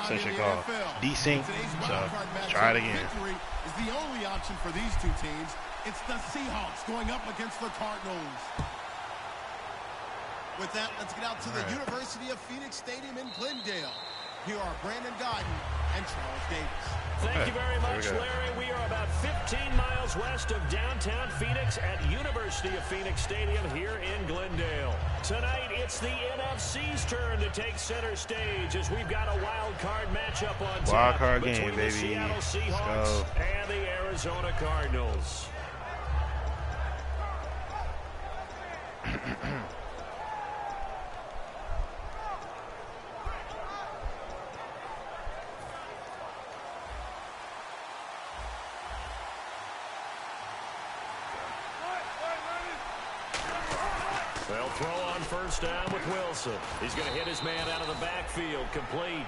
essentially called desync. So let's try it again. Is the only option for these two teams. It's the Seahawks going up against the Cardinals. With that, let's get out to the University of Phoenix Stadium in Glendale. Here are Brandon Guyton and Charles Davis. Thank you very much, Larry. We are about 15 miles west of downtown Phoenix at University of Phoenix Stadium here in Glendale. Tonight, it's the NFC's turn to take center stage as we've got a wild card matchup on tap between the Seattle Seahawks and the Arizona Cardinals. They'll throw on first down with Wilson. He's going to hit his man out of the backfield, complete.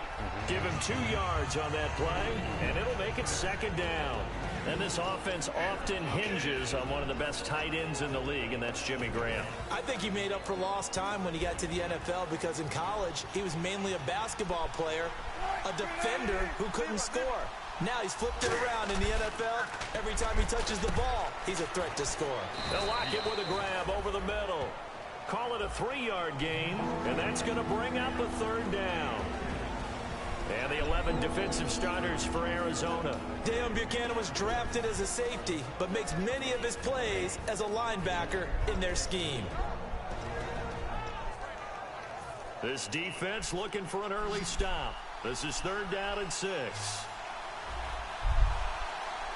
Give him 2 yards on that play, and it'll make it second down. And this offense often hinges on one of the best tight ends in the league, and that's Jimmy Graham. I think he made up for lost time when he got to the NFL because in college, he was mainly a basketball player, a defender who couldn't score. Now he's flipped it around in the NFL. Every time he touches the ball, he's a threat to score. They'll lock it with a grab over the middle. Call it a 3-yard gain, and that's going to bring up a third down. And the 11 defensive starters for Arizona. Deion Buchanan was drafted as a safety, but makes many of his plays as a linebacker in their scheme. This defense looking for an early stop. This is 3rd down and 6.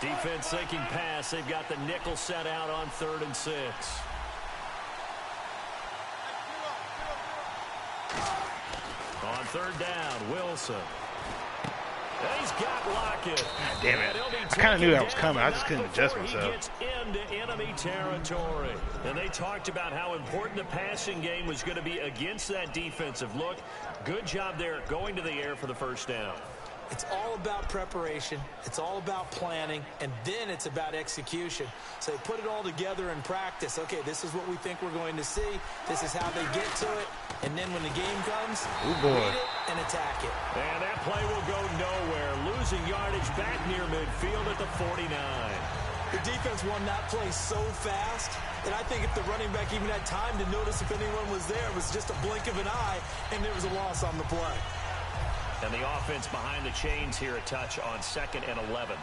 Defense thinking pass. They've got the nickel set out on 3rd and 6. On 3rd down, Wilson. And he's got Lockett. Damn it. I kind of knew that was coming. I just couldn't adjust myself. He gets into enemy territory. And they talked about how important the passing game was going to be against that defensive look. Good job there going to the air for the first down. It's all about preparation. It's all about planning. And then it's about execution. So they put it all together in practice. Okay, this is what we think we're going to see. This is how they get to it. And then when the game comes, read it and attack it. And that play will go nowhere. Losing yardage back near midfield at the 49. The defense won that play so fast that I think if the running back even had time to notice if anyone was there, it was just a blink of an eye, and there was a loss on the play. And the offense behind the chains here a touch on 2nd and 11.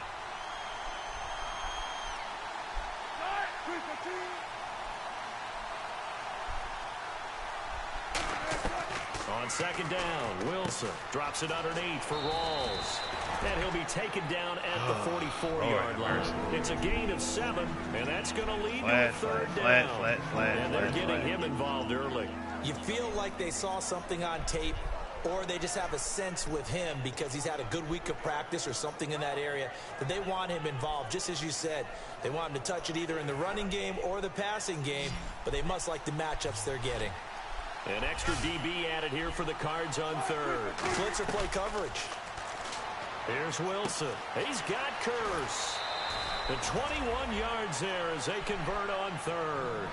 On 2nd down, Wilson drops it underneath for Rawls. And he'll be taken down at the 44-yard line. It's a gain of 7, and that's going to lead to a 3rd down. And they're getting him involved early. You feel like they saw something on tape, or they just have a sense with him because he's had a good week of practice or something in that area that they want him involved. Just as you said, they want him to touch it either in the running game or the passing game, but they must like the matchups they're getting. An extra DB added here for the Cards on 3rd. Blitzer play coverage. Here's Wilson. He's got Curse. The 21 yards there as they convert on 3rd.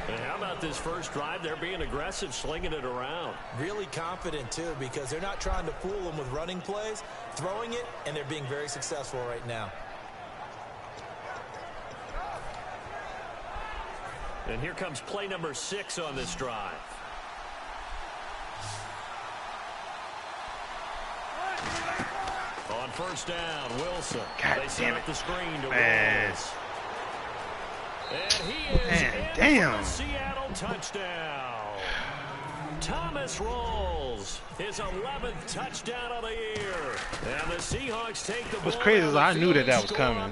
And how about this first drive? They're being aggressive, slinging it around. Really confident, too, because they're not trying to fool them with running plays, throwing it, and they're being very successful right now. And here comes play number 6 on this drive. On first down, Wilson. They set up the screen to Rawls. And he is in for a Seattle touchdown. Thomas Rawls, his 11th touchdown of the year. And the Seahawks take the ball. What's crazy is I knew that was coming.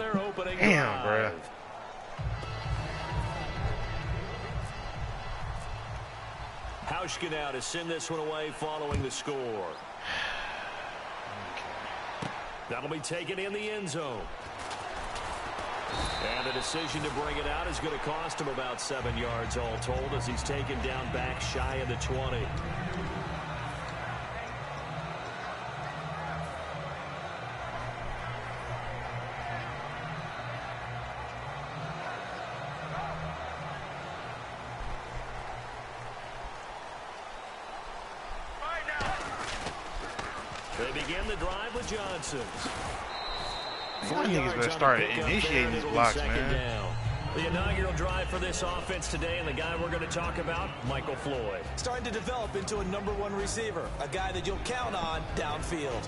Damn, bro. Hauschka now to send this one away following the score. That'll be taken in the end zone. And the decision to bring it out is going to cost him about 7 yards all told as he's taken down back shy of the 20. They begin the drive with Johnson. Y'all niggas better start initiating these blocks, man. Down. The inaugural drive for this offense today, and the guy we're going to talk about, Michael Floyd. Starting to develop into a #1 receiver, a guy that you'll count on downfield.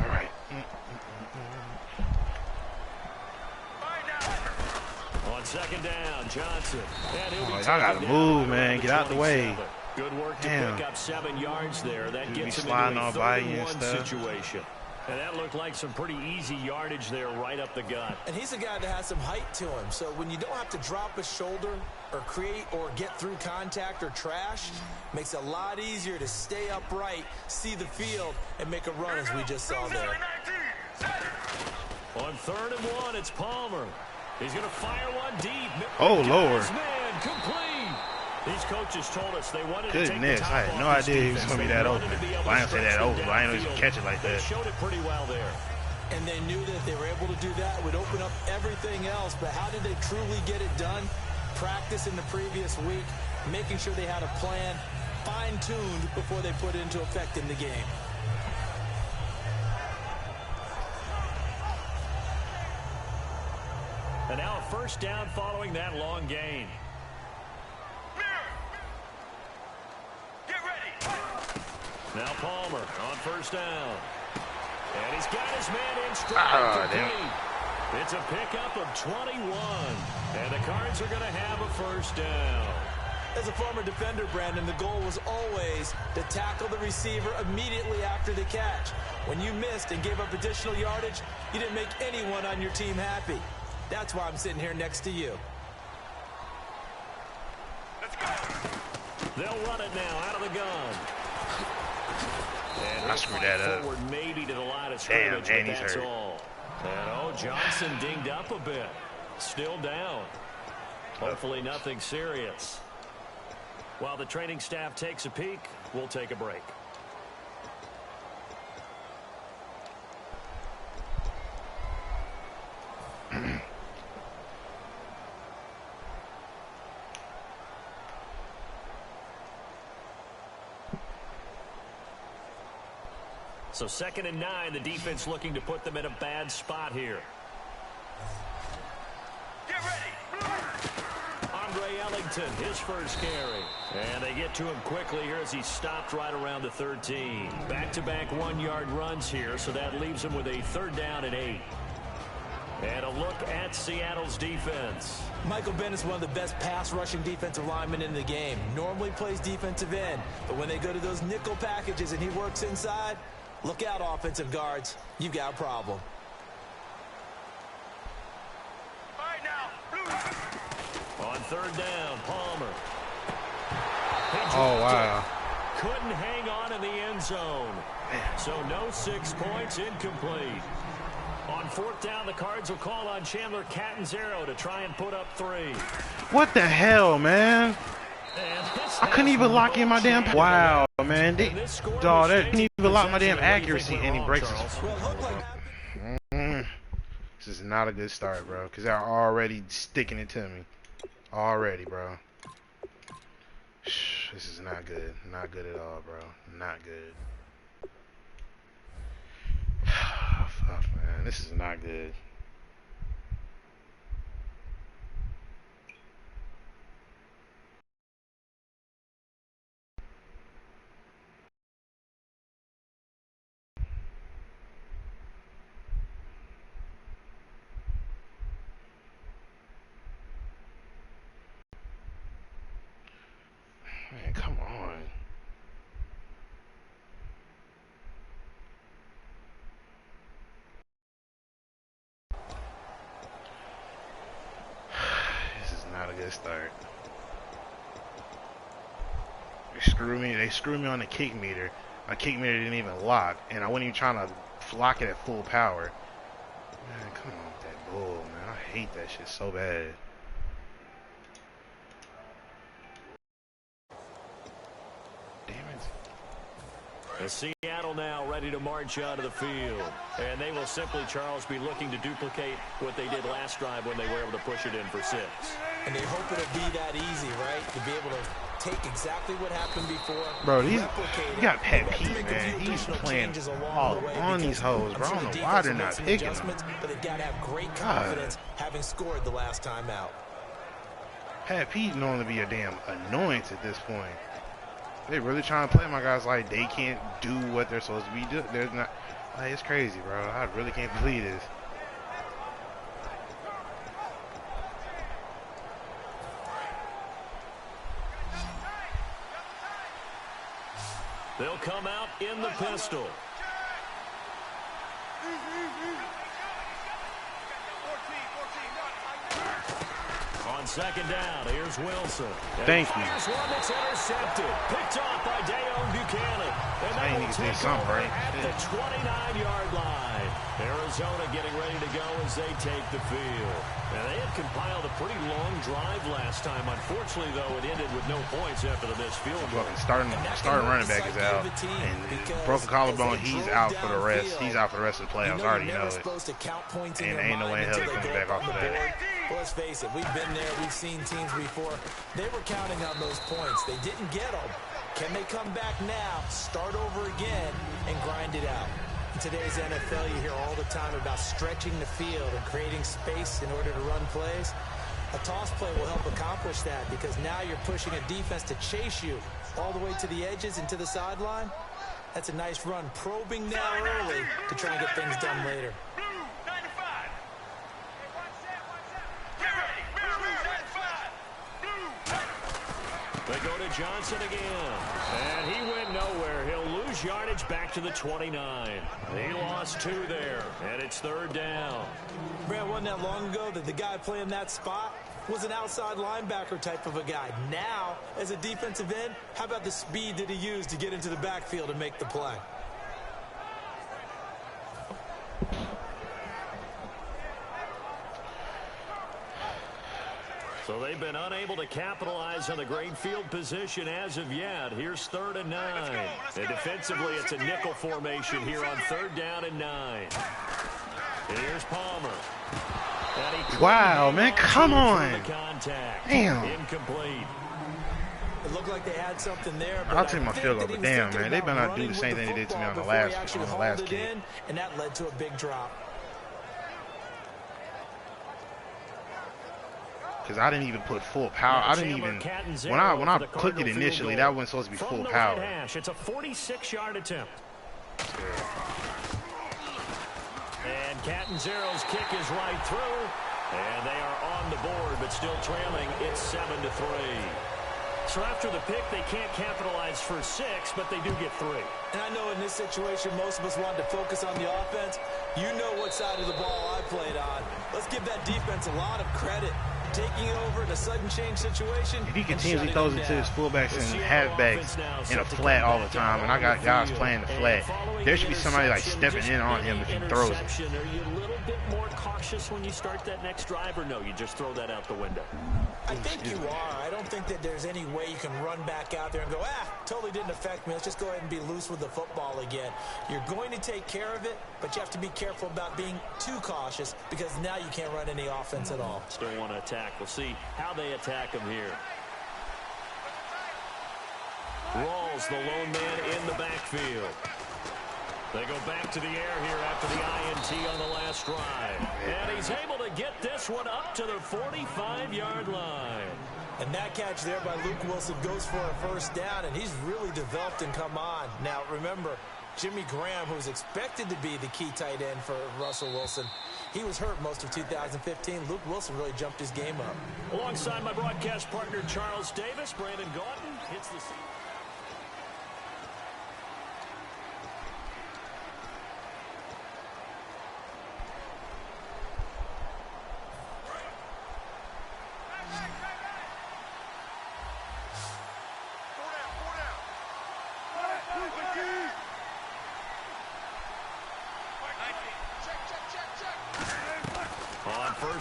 All right. On second down, Johnson. Y'all got to move, man. Get out the way. Good work to pick up 7 yards there. That gets him sliding into a all by you 3-1 and stuff. situation. And that looked like some pretty easy yardage there right up the gut. And he's a guy that has some height to him. So when you don't have to drop a shoulder or create or get through contact or trash, makes it a lot easier to stay upright, see the field, and make a run as we just saw there. On 3rd and 1, it's Palmer. He's going to fire one deep. Oh, Lord. Man, complete. These coaches told us they wanted to take the top I had no idea he was going to be that open. Well, I didn't say that open, but I didn't know he was going to catch it like that. They showed it pretty well there. And they knew that if they were able to do that, it would open up everything else. But how did they truly get it done? Practice in the previous week, making sure they had a plan, fine-tuned before they put it into effect in the game. And now a first down following that long gain. Now Palmer on first down. And he's got his man in stride. It's a pickup of 21. And the Cards are going to have a first down. As a former defender, Brandon, the goal was always to tackle the receiver immediately after the catch. When you missed and gave up additional yardage, you didn't make anyone on your team happy. That's why I'm sitting here next to you. Let's go. They'll run it now out of the gun. And I screwed that up. Forward maybe to the line of scrimmage, Damn, but he's that's hurt. all. And Johnson dinged up a bit. Still down. Hopefully nothing serious. While the training staff takes a peek, we'll take a break. So 2nd and 9, the defense looking to put them in a bad spot here. Get ready. Andre Ellington, his first carry. And they get to him quickly here as he stopped right around the 13. Back-to-back 1-yard runs here, so that leaves him with a 3rd down and 8. And a look at Seattle's defense. Michael Ben is one of the best pass-rushing defensive linemen in the game. Normally plays defensive end, but when they go to those nickel packages and he works inside, look out, offensive guards. You've got a problem. Right now. On 3rd down, Palmer. Oh, wow. Couldn't hang on in the end zone. So no 6 points, incomplete. On 4th down, the Cards will call on Chandler Catanzaro to try and put up 3. What the hell, man? I couldn't even lock in my damn. Wow, man. They couldn't even lock my damn accuracy, and he breaks it. This is not a good start, bro, because they're already sticking it to me. Already, bro. This is not good. Not good at all, bro. Not good. Fuck, man. This is not good. Man, come on. This is not a good start. They screwed me on the kick meter. My kick meter didn't even lock, and I wasn't even trying to lock it at full power. Man, come on with that bull, man. I hate that shit so bad. The Seattle now ready to march out of the field. And they will simply, Charles, be looking to duplicate what they did last drive when they were able to push it in for 6. And they hope it'll be that easy, right? To be able to take exactly what happened before. Bro, you got Pat Pete, man. He's playing all on these hoes, bro. I don't know why they're not picking him. But they've got to have great confidence having scored the last time out. Pat Pete known to be a damn annoyance at this point. They really trying to play my guys like they can't do what they're supposed to be doing. There's not, like, it's crazy, bro. I really can't believe this. They'll come out in the pistol. On second down, here's Wilson. Thank you. One that's intercepted, picked off by Dayon Buchanan. And they will take over at the 29-yard line. Arizona getting ready to go as they take the field. Now, they had compiled a pretty long drive last time. Unfortunately, though, it ended with no points after the missed field goal. Starting running back is out, and broken collarbone, he's out for the rest. He's out for the rest of the playoffs. I already know it. And ain't no way in hell he's coming back off of that. Well, let's face it, we've been there, we've seen teams before. They were counting on those points. They didn't get them. Can they come back now, start over again, and grind it out? In today's NFL, you hear all the time about stretching the field and creating space in order to run plays. A toss play will help accomplish that because now you're pushing a defense to chase you all the way to the edges and to the sideline. That's a nice run, probing now early to try and get things done later. They go to Johnson again. And he went nowhere. He'll lose yardage back to the 29. He lost 2 there. And it's third down. Brad, wasn't that long ago that the guy playing that spot was an outside linebacker type of a guy. Now, as a defensive end, how about the speed that he used to get into the backfield and make the play? So they've been unable to capitalize on the great field position as of yet. Here's 3rd and 9. And defensively, it's a nickel formation here on 3rd down and 9. And here's Palmer. Wow, man, come on. Damn. Incomplete. It looked like they had something there. I'll take my field goal, but damn, man, they better not do the same thing they did to me on the last kick. And that led to a big drop. Because I didn't even put full power. I didn't even, when I clicked it initially, that wasn't supposed to be full power. It's a 46-yard attempt. And Catanzaro's kick is right through. And they are on the board, but still trailing. It's 7-3. So after the pick, they can't capitalize for 6, but they do get 3. And I know in this situation, most of us wanted to focus on the offense. You know what side of the ball I played on. Let's give that defense a lot of credit. Taking it over in a sudden change situation. If he continuously throws it to his fullbacks and halfbacks in a flat all the time, and I got guys playing the flat, there should be somebody like stepping in on him if he throws it. Are you a little bit more cautious when you start that next drive, or no, you just throw that out the window? I think you are. I don't think that there's any way you can run back out there and go, totally didn't affect me. Let's just go ahead and be loose with the football again. You're going to take care of it, but you have to be careful about being too cautious because now you can't run any offense at all. Still want to attack. We'll see how they attack him here. Rawls, the lone man in the backfield. They go back to the air here after the INT on the last drive. And he's able to get this one up to the 45-yard line. And that catch there by Luke Wilson goes for a first down, and he's really developed and come on. Now, remember, Jimmy Graham, who's expected to be the key tight end for Russell Wilson, he was hurt most of 2015. Luke Wilson really jumped his game up. Alongside my broadcast partner, Charles Davis, Brandon Gaudin hits the...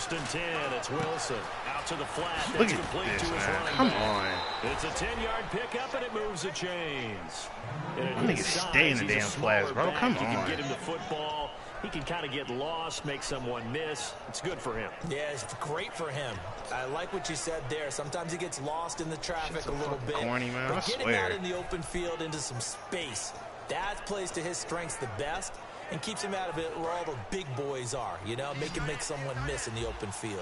1st and 10. It's Wilson out to the flat. Look That's at complete this, to his man. running Come back. on. It's a 10-yard pickup, and it moves the chains. Them niggas stay in the damn flats, bro. Come You can on. get him the football. He can kind of get lost, make someone miss. It's good for him. Yeah, it's great for him. I like what you said there. Sometimes he gets lost in the traffic a little bit. Corny, man. But I getting swear. out in the open field into some space, that plays to his strengths the best and keeps him out of it where all the big boys are, you know, make him make someone miss in the open field.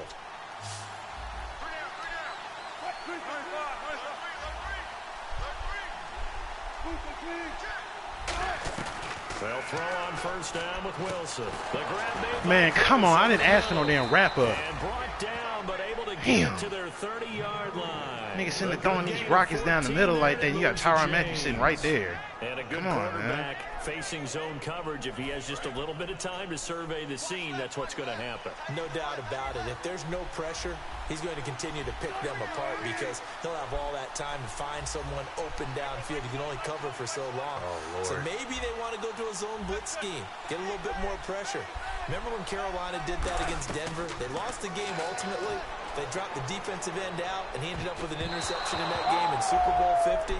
They'll throw on 1st down with Wilson. The grab made Man, come on. I didn't ask for no damn wrap up. and brought down, but able to Damn. get to their 30-yard line. Niggas sitting there throwing these rockets down the middle like that. You got Tyrann Matthew sitting right there. And a good Come on, quarterback facing zone coverage. If he has just a little bit of time to survey the scene, that's what's going to happen. No doubt about it. If there's no pressure, he's going to continue to pick them apart because he'll have all that time to find someone open downfield. You can only cover for so long. Oh, so Lord. maybe they want to go to a zone blitz scheme, get a little bit more pressure. Remember when Carolina did that against Denver? They lost the game ultimately. They dropped the defensive end out, and he ended up with an interception in that game in Super Bowl 50.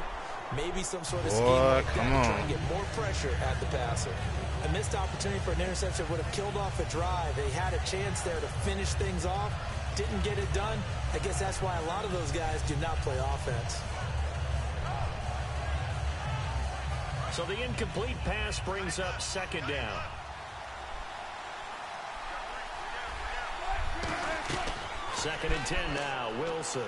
Maybe some sort of scheme like that to try and get more pressure at the passer. A missed opportunity for an interception would have killed off a drive. They had a chance there to finish things off. Didn't get it done. I guess that's why a lot of those guys do not play offense. So the incomplete pass brings up 2nd down. Second and 10 now. Wilson.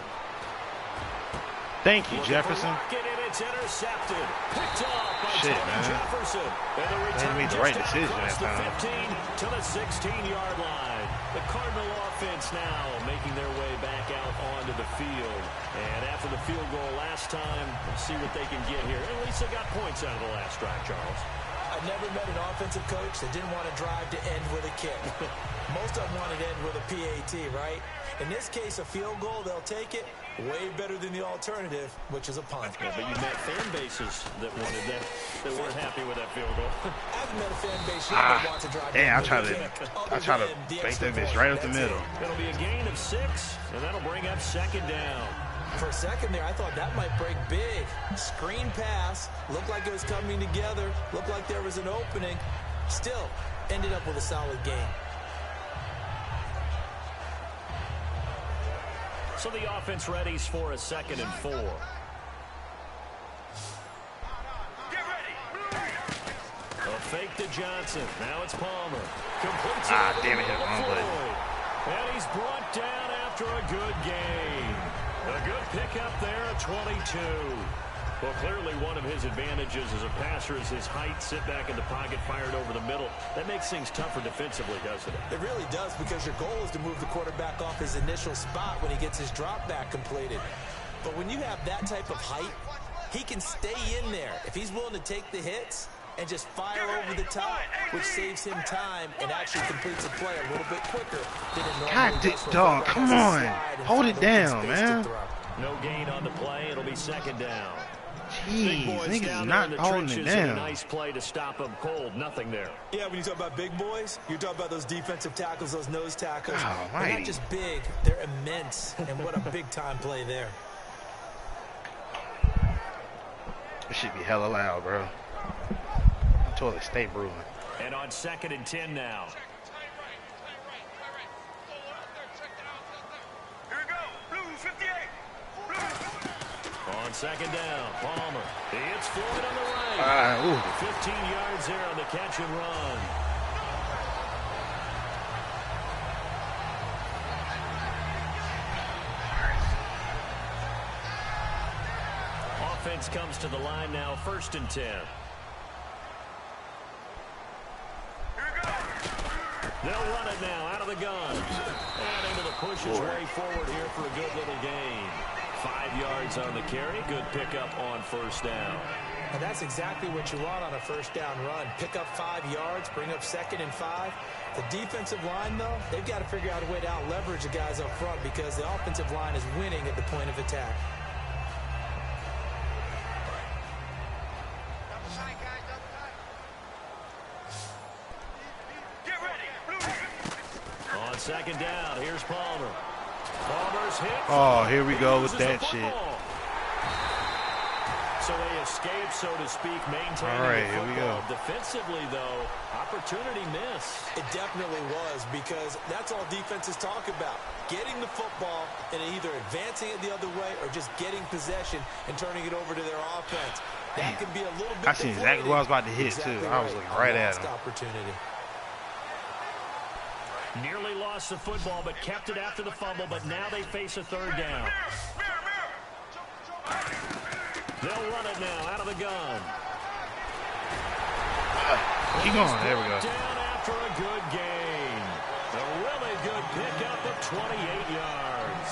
Thank you, Jefferson. And it's intercepted. Picked off by Shit, Tony man. Jefferson. And the They return made the just right decision across that the time. 15 to the 16-yard line. The Cardinal offense now making their way back out onto the field. And after the field goal last time, we'll see what they can get here. At least they got points out of the last drive, Charles. I've never met an offensive coach that didn't want to drive to end with a kick. Most of them wanted to end with a PAT, right? In this case, a field goal, they'll take it. Way better than the alternative, which is a punt. Yeah, but you met fan bases that wanted that, that weren't happy with that field goal. I've met a fan base that wants to drive Damn, I down try with a to kick, bank other that than the extra bitch point. right up the That's middle. it. It'll be a gain of 6, and that'll bring up 2nd down. For a second there, I thought that might break big. Screen pass, looked like it was coming together, looked like there was an opening. Still, ended up with a solid game. So the offense readies for a 2nd and 4. A fake to Johnson. Now it's Palmer. Completes it over damn it, the hit middle wrong to button. Floyd. And he's brought down after a good gain. A good pickup there at 22. Well, clearly one of his advantages as a passer is his height. Sit back in the pocket, fired over the middle. That makes things tougher defensively, doesn't it? It really does, because your goal is to move the quarterback off his initial spot when he gets his drop back completed. But when you have that type of height, he can stay in there. If he's willing to take the hits and just fire over the top, which saves him time and actually completes a play a little bit quicker than it normally does for a dog, quarterback come to on. slide and Hold find it open down, space to man. throw. No gain on the play. It'll be 2nd down. Big Jeez, boys niggas down there not in the holding trenches it and a down. nice play to stop them cold. Nothing there. Yeah, when you talk about big boys, you're talking about those defensive tackles, those nose tackles. God They're almighty. not just big, they're immense. And what a big-time play there. This should be hella loud, bro. Toilet stay brewing. And on 2nd and 10 now. On 2nd down, Palmer. It's Floyd on the right. 15 yards there on the catch and run. Offense comes to the line now, 1st and 10. They'll run it now out of the gun. And able to push his way forward here for a good little gain. 5 yards on the carry. Good pickup on 1st down. And that's exactly what you want on a 1st down run. Pick up 5 yards, bring up 2nd and 5. The defensive line, though, they've got to figure out a way to out-leverage the guys up front because the offensive line is winning at the point of attack. second down. Here's Palmer. Palmer's hit. Oh, here we go with that shit. So they escape, so to speak, maintaining All right, the here we football. go. Defensively, though, opportunity missed. It definitely was, because that's all defenses talk about. Getting the football and either advancing it the other way or just getting possession and turning it over to their offense. That can be a little bit I seen exactly what I was about to hit, too. I was looking right at him. Opportunity. Nearly lost the football, but kept it after the fumble, but now they face a third down. They'll run it now out of the gun. Keep going. There we go. Down after a good gain. A really good pickup of 28 yards.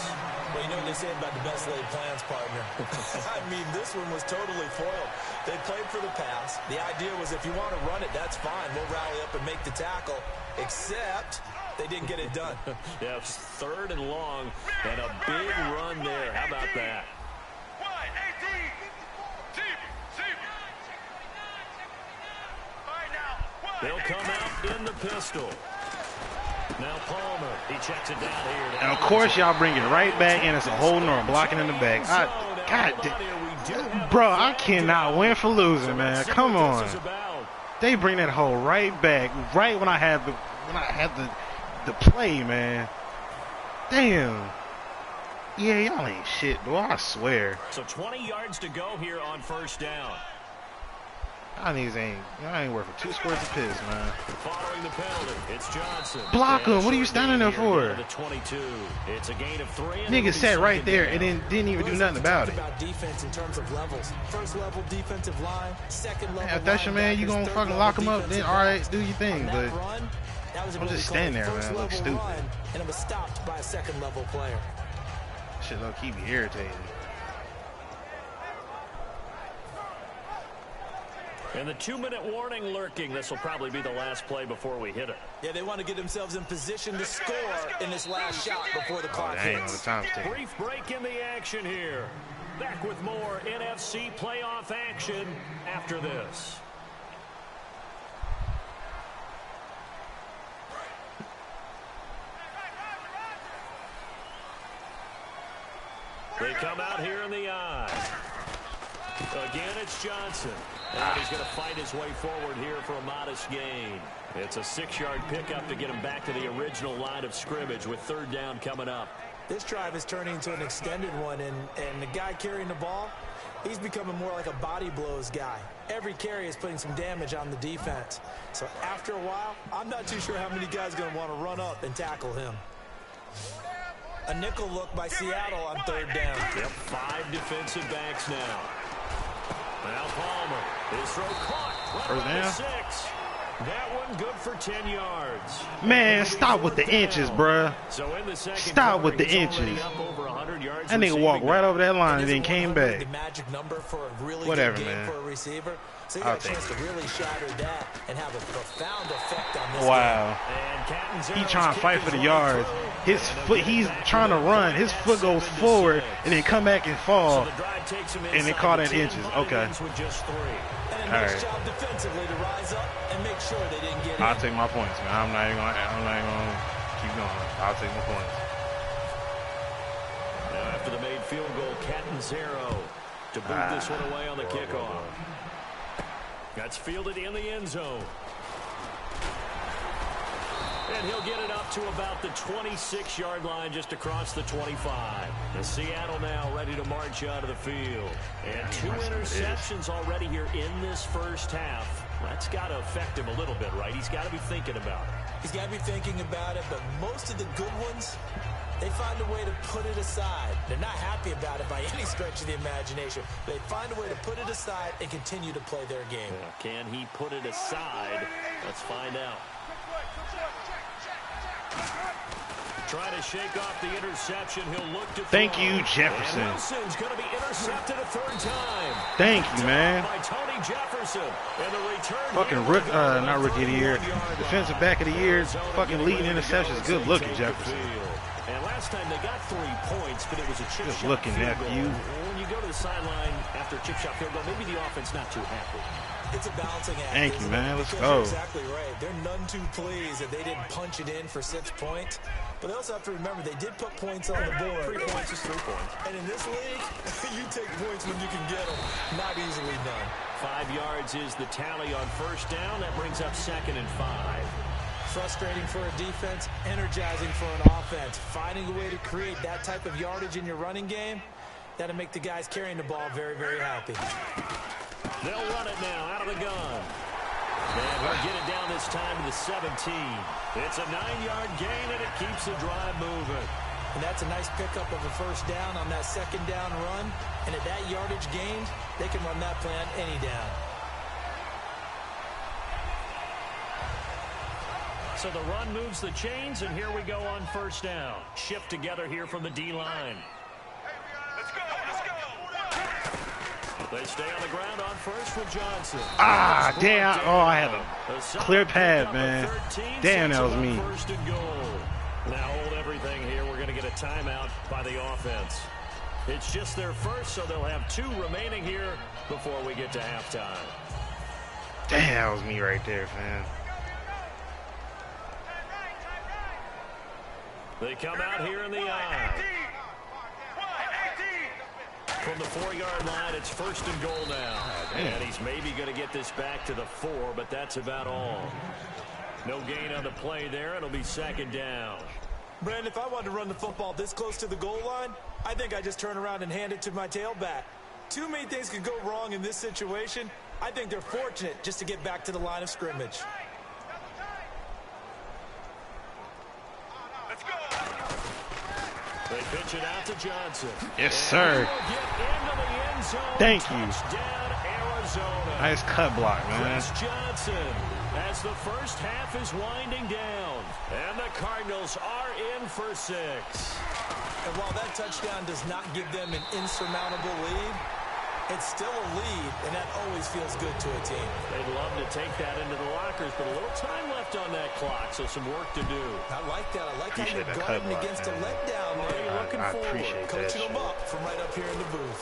Well, you know what they say about the best laid plans, partner. I mean, this one was totally foiled. They played for the pass. The idea was if you want to run it, that's fine. We'll rally up and make the tackle. Except they didn't get it done. Yeah, it's third and long and a big run there. How about that? They'll come out in the pistol. Now Palmer, he checks it down here. And of course, y'all bring it right back, and it's a holding or a blocking in the back. Bro, I cannot win for losing, man. Come on. They bring that hole right back, right when I had the play, man. Damn. Yeah, y'all ain't shit, boy. I swear. So 20 yards to go here on first down. Y'all ain't worth for 2 squares of piss, man. Following the penalty, it's Johnson. Block him. What are you standing there for? The 22. It's a gain of 3. Nigga sat right there and then didn't even do nothing about it. About defense in terms of levels. First level defensive line, second level. If that's your man, you gonna fucking lock him up, then all right, do your thing. But I'm just standing there, man. I look stupid. And it was stopped by a second level player. Shit, low key be irritating. And the 2-minute warning lurking. This will probably be the last play before we hit it. Yeah, they want to get themselves in position to score in this last shot before the clock hits. Brief break in the action here. Back with more NFC playoff action after this. They come out here in the eye. Again, it's Johnson. And he's going to fight his way forward here for a modest gain. It's a 6-yard pickup to get him back to the original line of scrimmage with third down coming up. This drive is turning into an extended one, and the guy carrying the ball, he's becoming more like a body blows guy. Every carry is putting some damage on the defense. So after a while, I'm not too sure how many guys are going to want to run up and tackle him. A nickel look by Seattle on third down. Yep, 5 defensive backs now. Now Palmer, his throw caught. First down. 6. That one good for 10 yards. Man, stop with the inches, bruh. So in the second stop with the he's inches. over 100 yards. That nigga walked right over that line and then came back. The magic number for a really Whatever, good game man. for a receiver. So you got a chance to really shatter that and have a profound effect on this wow. game. He trying to fight for the yards. His foot, he's trying to run. His foot goes forward and then come back and fall. And they call that inches. Okay. And All a nice right. job defensively to rise up and make sure they didn't get I'll in. take my points, man. I'm not even gonna keep going. I'll take my points. Now after the made field goal, Catanzaro to boot this one away on the kickoff. That's fielded in the end zone. And he'll get it up to about the 26-yard line, just across the 25. And Seattle now ready to march out of the field. And 2 interceptions already here in this first half. That's got to affect him a little bit, right? He's got to be thinking about it. He's got to be thinking about it, but most of the good ones, they find a way to put it aside. They're not happy about it by any stretch of the imagination. They find a way to put it aside and continue to play their game. Can he put it aside? Let's find out. Trying to shake off the interception. He'll look to Thank throw. you, Jefferson. And Wilson's going to be intercepted a third time. Thank you, man. By Tony Jefferson. And the return Fucking not rookie of the year. Defensive back of the year. Fucking leading interceptions. Good looking, Jefferson. And last time they got 3 points, but it was a chip Just shot looking field at goal. you. When you go to the sideline after a chip shot field goal, maybe the offense not too happy. It's a balancing act. Thank you, man. Let's Because go. You're exactly right. They're none too pleased that they didn't punch it in for 6 points. But they also have to remember they did put points on the board. 3 points is 3 points. And in this league, you take points when you can get them. Not easily done. 5 yards is the tally on first down. That brings up 2nd and 5. Frustrating for a defense, energizing for an offense. Finding a way to create that type of yardage in your running game, that'll make the guys carrying the ball very, very happy. They'll run it now out of the gun. And we'll get it down this time to the 17. It's a 9-yard gain, and it keeps the drive moving. And that's a nice pickup of a first down on that 2nd down run. And at that yardage gained, they can run that play on any down. So the run moves the chains, and here we go on first down. Shift together here from the D-line. They stay on the ground on first with Johnson. Ah, damn. Oh, I had a clear pad, man. Damn, that was me. First and goal. Now hold everything here. We're going to get a timeout by the offense. It's just their first, so they'll have 2 remaining here before we get to halftime. Damn, that was me right there, man. They come out here in the eye. From the 4-yard line, it's first and goal now. And he's maybe going to get this back to the 4, but that's about all. No gain on the play there. It'll be 2nd down. Brandon, if I wanted to run the football this close to the goal line, I think I just turn around and hand it to my tailback. Too many things could go wrong in this situation. I think they're fortunate just to get back to the line of scrimmage. They pitch it out to Johnson. Yes, sir. Thank you. Nice cut block, man. Chris Johnson, as the first half is winding down, and the Cardinals are in for 6. And while that touchdown does not give them an insurmountable lead, it's still a lead, and that always feels good to a team. They'd love to take that into the lockers, but a little time left on that clock, so some work to do. I like that. I like how Appreciate you're that guarding cut block, against man. a letdown there. Looking I forward. appreciate that Coaching shit. them up from right up here in the booth.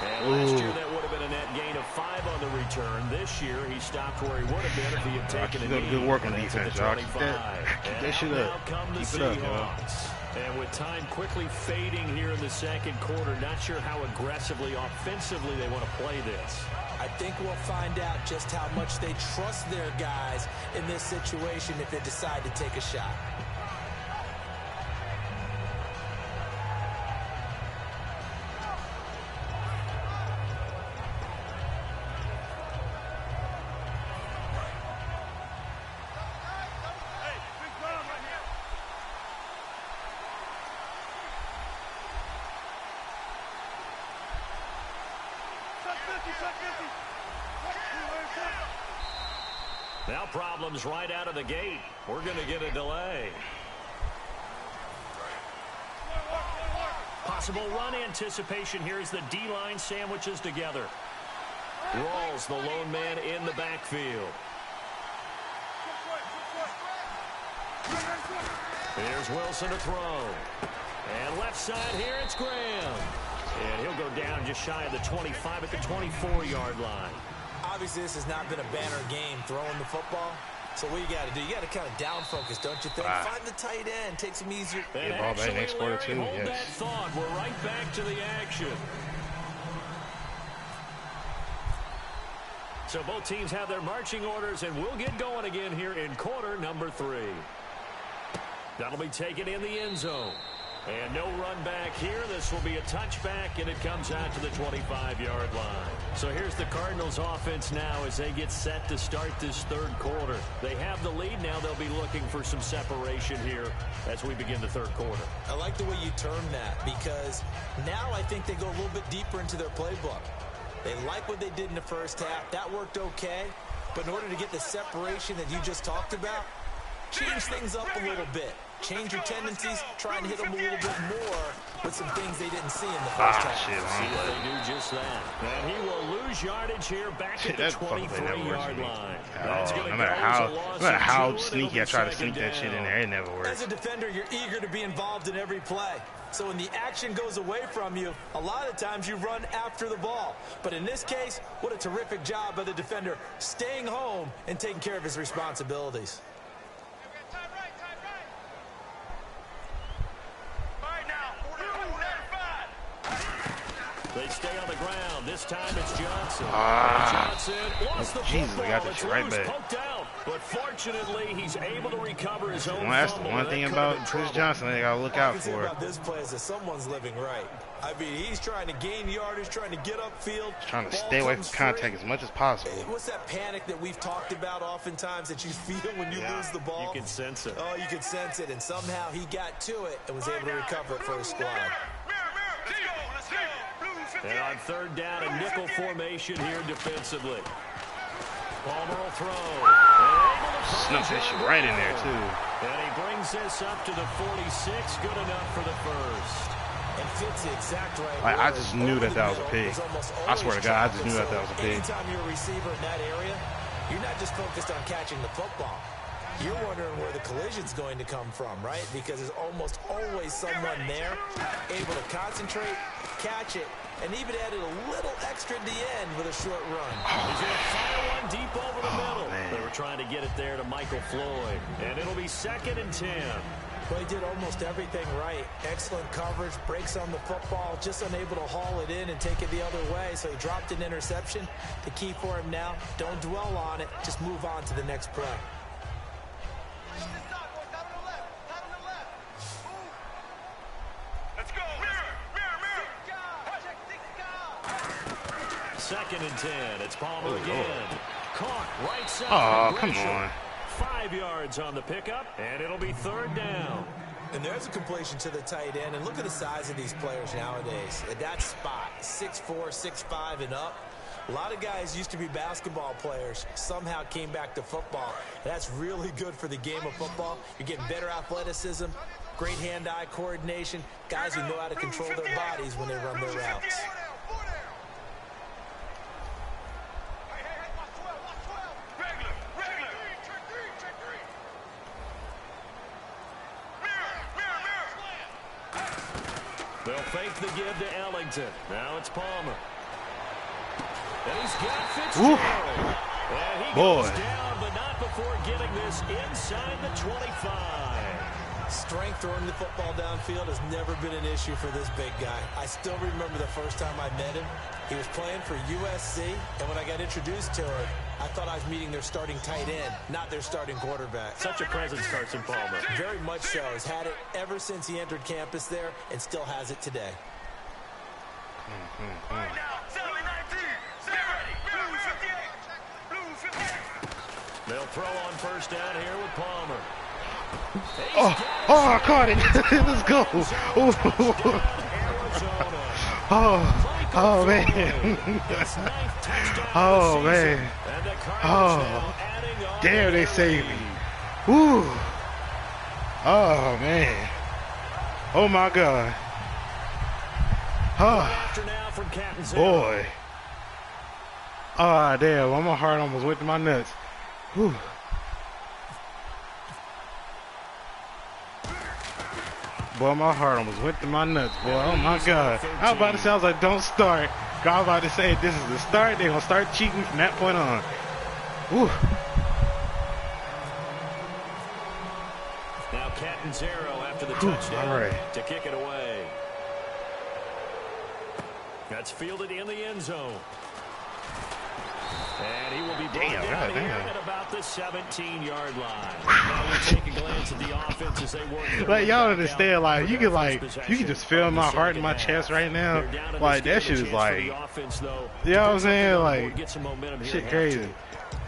And last year, that would have been a net gain of 5 on the return. This year, he stopped where he would have been if he had taken a knee. Good work on And that's at defense, the y'all. 25. Keep that shit up. Now come the Keep it up, y'all. Seahawks. And with time quickly fading here in the 2nd quarter, not sure how aggressively, offensively they want to play this. I think we'll find out just how much they trust their guys in this situation if they decide to take a shot. Now problems right out of the gate. We're going to get a delay. Possible run anticipation here as the D-line sandwiches together. Rawls, the lone man in the backfield. Here's Wilson to throw. And left side here, it's Graham. And he'll go down just shy of the 25 at the 24-yard line. Obviously, this has not been a banner game throwing the football. So what you got to do, you got to kind of down focus, don't you think? Find the tight end, take some easier. And ball back next quarter, Larry, too. hold Yes. that thought. We're right back to the action. So both teams have their marching orders, and we'll get going again here in quarter number 3. That'll be taken in the end zone. And no run back here. This will be a touchback, and it comes out to the 25-yard line. So here's the Cardinals offense now as they get set to start this 3rd quarter. They have the lead now. They'll be looking for some separation here as we begin the 3rd quarter. I like the way you term that because now I think they go a little bit deeper into their playbook. They like what they did in the first half. That worked okay. But in order to get the separation that you just talked about, change things up a little bit. Change your tendencies, try and hit them a little bit more but some things they didn't see in the first half. See if they do just that. And he will lose yardage here back at the 23-yard line. No matter how sneaky I try to sneak that shit in there, it never works. As a defender, you're eager to be involved in every play. So when the action goes away from you, a lot of times you run after the ball. But in this case, what a terrific job by the defender staying home and taking care of his responsibilities. They stay on the ground. This time it's Johnson. Jesus, I got this right back. But fortunately, he's able to recover his own. That's the one thing about Chris Johnson they gotta look out for. About this play is that someone's living right. I mean, he's trying to gain yardage, trying to get upfield. Trying to stay away from contact as much as possible. What's that panic that we've talked about oftentimes that you feel when you lose the ball? You can sense it. Oh, you can sense it, and somehow he got to it and was able to recover it for his squad. And on third down, a nickel formation here defensively. Palmer will throw. Snuck that shit right in there, too. And he brings this up to the 46. Good enough for the first. And fits the exact right. I just knew that was a pick. I swear to God, I just knew that was a pick. Anytime you're a receiver in that area, you're not just focused on catching the football. You're wondering where the collision's going to come from, right? Because there's almost always someone there able to concentrate, catch it, and even added a little extra at the end with a short run. He's going to fire one deep over the middle. They were trying to get it there to Michael Floyd. And it'll be 2nd and 10. Well, he did almost everything right. Excellent coverage, breaks on the football, just unable to haul it in and take it the other way. So he dropped an interception. The key for him now, don't dwell on it. Just move on to the next play. Second and 10. It's Palmer again. Caught right side. Oh, come on. 5 yards on the pickup, and it'll be 3rd down. And there's a completion to the tight end. And look at the size of these players nowadays. At that spot, 6'4", 6'5", and up. A lot of guys used to be basketball players, somehow came back to football. That's really good for the game of football. You're getting better athleticism, great hand-eye coordination, guys who know how to control their bodies when they run their routes. They'll fake the give to Ellington. Now it's Palmer. And he's got Fitzgerald. And he goes down, but not before getting this inside the 25. Strength throwing the football downfield has never been an issue for this big guy. I still remember the first time I met him. He was playing for USC, and when I got introduced to him, I thought I was meeting their starting tight end, not their starting quarterback. Such a presence, Carson Palmer. Very much so. Has had it ever since he entered campus there and still has it today. They'll throw on first down here with Palmer. I caught it. Let's go. Oh, man. Oh, man. Oh, damn, they saved me. Woo. Oh, man. Oh, my God. Oh, boy. Oh, damn. My heart almost went to my nuts. Whew. Boy, my heart almost went to my nuts, boy. Oh, my God. I was about to say, I was like, don't start. I was about to say, this is the start. They're going to start cheating from that point on. Whew. Now Catanzaro after the touchdown to kick it away. That's fielded in the end zone. And he will be brought down here at about the 17-yard line. Now we take a glance at the offense as they work. Like, y'all understand, like, you can just feel my heart in my chest right now. Like, that shit is like, you know what I'm saying? Like, shit crazy.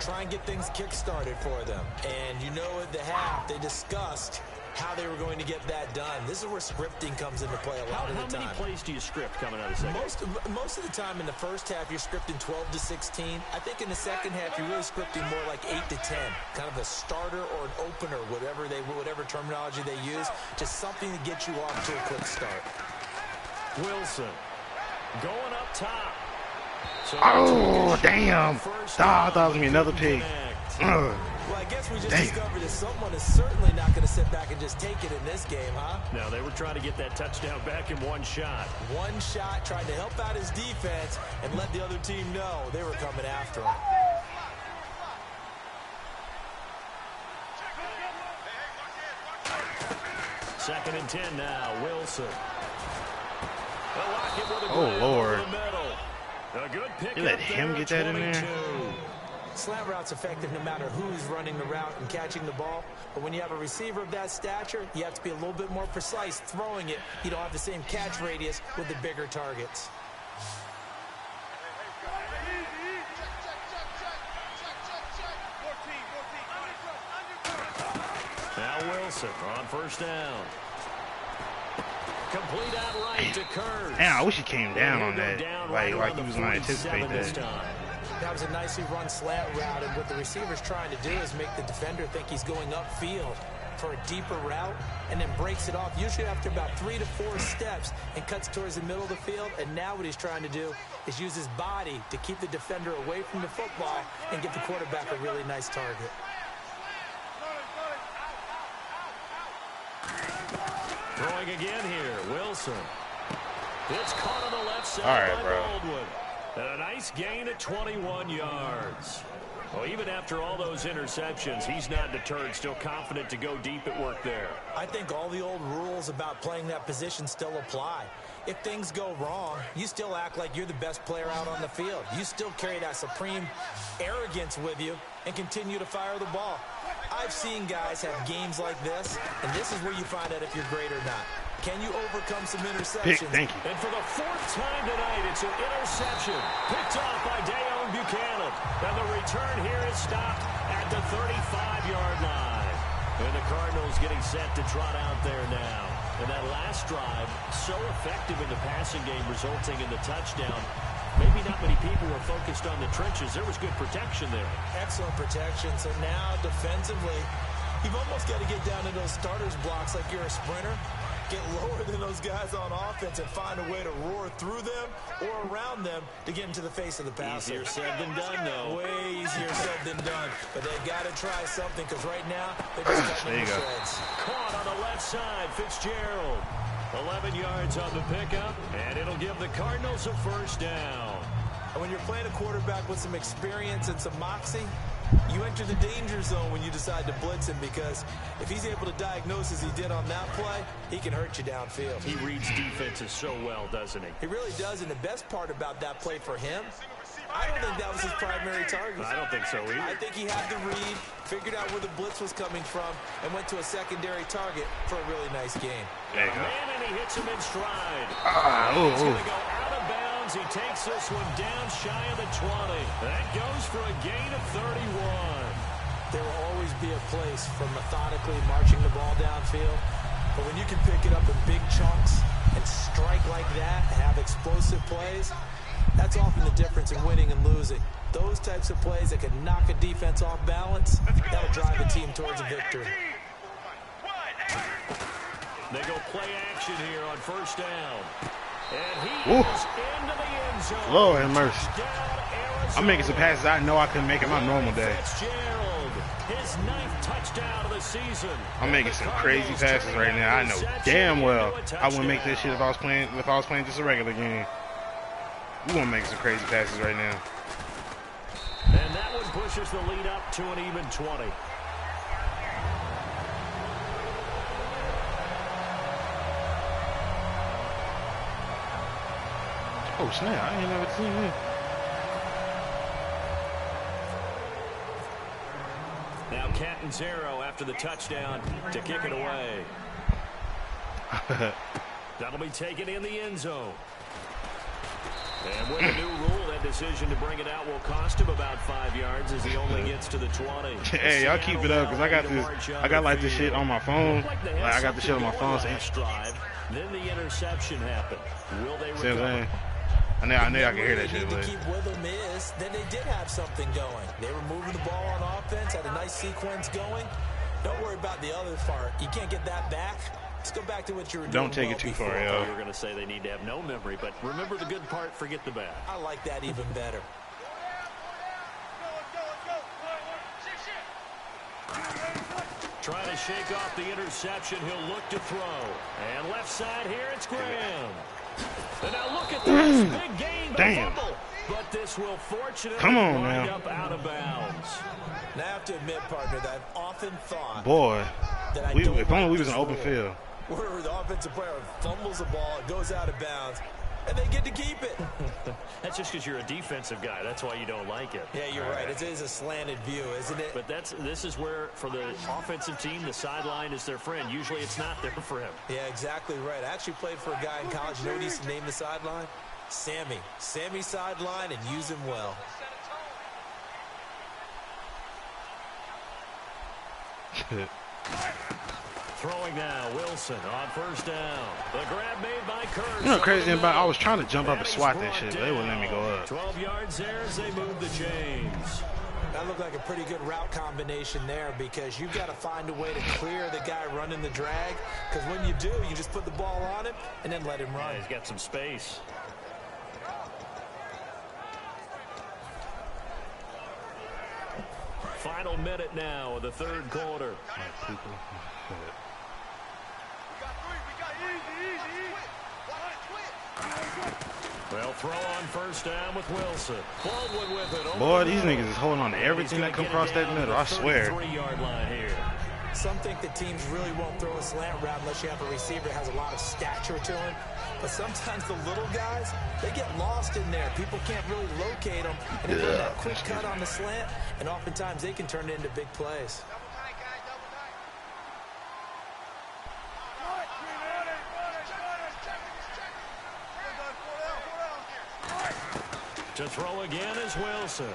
Try and get things kick-started for them. And you know at the half, they discussed how they were going to get that done. This is where scripting comes into play a lot of the time. How many plays do you script coming out of the second? Most of the time in the first half, you're scripting 12 to 16. I think in the second half, you're really scripting more like 8 to 10. Kind of a starter or an opener, whatever terminology they use. Just something to get you off to a quick start. Wilson going up top. So Oh, damn. I thought it was going to be another pick. Well, I guess we just discovered that someone is certainly not going to sit back and just take it in this game, huh? No, they were trying to get that touchdown back in one shot. One shot, trying to help out his defense and let the other team know they were coming after him. Second and 10 now, Wilson. Oh, Lord. A good pick. You let him get that in there? Slant route's effective no matter who's running the route and catching the ball. But when you have a receiver of that stature, you have to be a little bit more precise throwing it. You don't have the same catch radius with the bigger targets. Now Wilson on first down. Complete out right to Kurtz. Man, I wish he came down on that. Like he was going to anticipate that. That was a nicely run slant route, and what the receiver's trying to do is make the defender think he's going upfield for a deeper route, and then breaks it off, usually after about 3 to 4 steps, and cuts towards the middle of the field. And now what he's trying to do is use his body to keep the defender away from the football and give the quarterback a really nice target. Throwing again here, Wilson. It's caught on the left side by Baldwin. And a nice gain at 21 yards. Well, even after all those interceptions, he's not deterred, still confident to go deep at work there. I think all the old rules about playing that position still apply. If things go wrong, you still act like you're the best player out on the field. You still carry that supreme arrogance with you and continue to fire the ball. I've seen guys have games like this, and this is where you find out if you're great or not. Can you overcome some interceptions? Thank you. And for the 4th time tonight, it's an interception. Picked off by Dayon Buchanan. And the return here is stopped at the 35-yard line. And the Cardinals getting set to trot out there now. And that last drive, so effective in the passing game, resulting in the touchdown. Maybe not many people were focused on the trenches. There was good protection there. Excellent protection. So now, defensively, you've almost got to get down to those starters blocks like you're a sprinter. Get lower than those guys on offense and find a way to roar through them or around them to get into the face of the passer. Easier said than done, though. Way easier said than done. But they got to try something, because right now they're just cutting the shreds. Caught on the left side, Fitzgerald. 11 yards on the pickup, and it'll give the Cardinals a first down. And when you're playing a quarterback with some experience and some moxie, you enter the danger zone when you decide to blitz him, because if he's able to diagnose as he did on that play, he can hurt you downfield. He reads defenses so well, doesn't he? He really does, and the best part about that play for him, I don't think that was his primary target. I don't think so either. I think he had the read, figured out where the blitz was coming from, and went to a secondary target for a really nice game. There you go. Man, and he hits him in stride. He's going to go out of bounds. He takes this one down shy of the 20. That goes for a gain of 31. There will always be a place for methodically marching the ball downfield, but when you can pick it up in big chunks and strike like that, have explosive plays, that's often the difference in winning and losing. Those types of plays that can knock a defense off balance, that'll drive a team towards a victory. They go play action here on first down. And he is into the end zone. Lord have mercy. I'm making some passes I know I couldn't make it my normal day. His 9th touchdown of the season. I'm making some crazy passes right now. I know damn well I wouldn't make this shit if I was playing just a regular game. We want to make some crazy passes right now. And that one pushes the lead up to an even 20. Oh snap, I ain't never seen it. Now Catanzaro after the touchdown to kick it away. That'll be taken in the end zone. And with the new rule, that decision to bring it out will cost him about 5 yards as he only gets to the 20. Hey, y'all keep it up, because I got like this shit on my phone. Like, I got the shit on my phone. Then the interception happened. Will they recover? I knew I could hear that shit. What they need to keep with them is that they did have something going. They were moving the ball on offense, had a nice sequence going. Don't worry about the other part. You can't get that back. Let's go back to what you were doing. Don't take it too far, yo. You were going to say they need to have no memory, but remember the good part, forget the bad. I like that even better. Trying to shake off the interception. He'll look to throw. And left side here, it's Graham. And now look at this. Big gain. Damn. Fumble. But this will fortunately Come on, wind now. up out of bounds. Now I have to admit, partner, that I've often thought Boy, that I if don't only like we was in this open rule, field. where the offensive player fumbles the ball, it goes out of bounds, and they get to keep it. That's just because you're a defensive guy. That's why you don't like it. Yeah, you're right. It is a slanted view, isn't it? But this is where, for the offensive team, the sideline is their friend. Usually it's not there for him. Yeah, exactly right. I actually played for a guy in college. You know what he used to name the sideline? Sammy. Sammy sideline, and use him well. Throwing now, Wilson on first down. The grab made by Kurtz. You know, crazy about, I was trying to jump up and swat that shit, but they wouldn't let me go up. 12 yards there as they move the chains. That looked like a pretty good route combination there, because you've got to find a way to clear the guy running the drag, because when you do, you just put the ball on him and then let him run. Yeah, he's got some space. Final minute now of the third quarter. Well, throw on first down with Wilson. Baldwin with it. Boy, these niggas is holding on to everything that come across that middle. I swear. 3-yard line here. Some think that teams really won't throw a slant route unless you have a receiver that has a lot of stature to him. But sometimes the little guys, they get lost in there. People can't really locate them. And they run that quick cut on the slant, and oftentimes they can turn it into big plays. To throw again is Wilson.